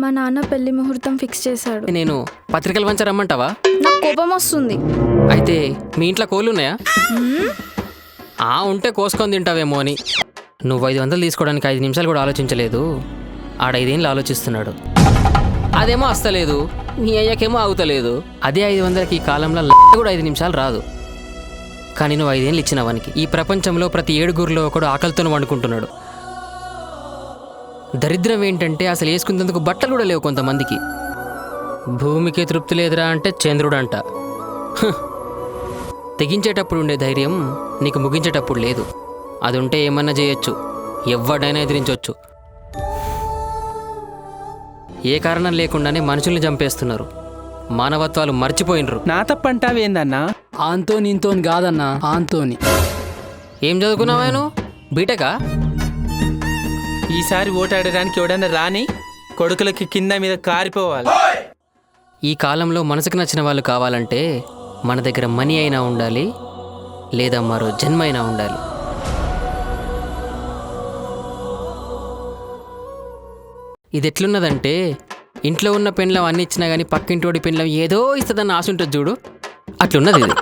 మా నాన్న పెళ్లి ముహూర్తం ఫిక్స్ చేశాడు. నేను పత్రికలు వంచ రమ్మంటావా? నాకు కోపం వస్తుంది. అయితే మీ ఇంట్లో కోళ్ళు ఉన్నాయా? ఉంటే కోసుకొని తింటావేమో అని. నువ్వు 500 తీసుకోవడానికి 5 నిమిషాలు కూడా ఆలోచించలేదు. ఆడ 5 ఏళ్ళు ఆలోచిస్తున్నాడు. అదేమో వస్తలేదు, నీ అయ్యాకేమో అవుతలేదు. అదే 500కి ఈ కాలంలో కూడా 5 నిమిషాలు రాదు. కానీ నువ్వు 5 ఏళ్ళు ఇచ్చినవానికి ఈ ప్రపంచంలో ప్రతి 7 ఒకడు ఆకలితో వండుకుంటున్నాడు. దరిద్రం ఏంటంటే అసలు వేసుకునేందుకు బట్టలు కూడా లేవు కొంతమందికి. భూమికి తృప్తి లేదురా అంటే చంద్రుడు అంట. తెగించేటప్పుడు ఉండే ధైర్యం నీకు ముగించేటప్పుడు లేదు. అది ఉంటే ఏమన్నా చేయొచ్చు, ఎవడైనా ఎదిరించవచ్చు. ఏ కారణం లేకుండానే మనుషుల్ని చంపేస్తున్నారు. మానవత్వాలు మర్చిపోయినరు. నా తప్పంటావేందన్నా? ఆంతోని ఇంతోని కాదన్నా, ఆంతోని. ఏం చదువుకున్నావా నువ్వు? బీటెకా? ఈసారి ఓటాడడానికి ఎవడన్నా రాని కొడుకులకి కింద మీద కారిపోవాలి. ఈ కాలంలో మనసుకు నచ్చిన వాళ్ళు కావాలంటే మన దగ్గర మనీ అయినా ఉండాలి, లేదా మరో జన్మ అయినా ఉండాలి. ఇది ఎట్లున్నదంటే ఇంట్లో ఉన్న పెండ్లం అన్ని ఇచ్చినా కానీ పక్కింటోడి పెండ్లం ఏదో ఇస్తుందన్న ఆశ ఉంటుంది చూడు, అట్లున్నది ఇది.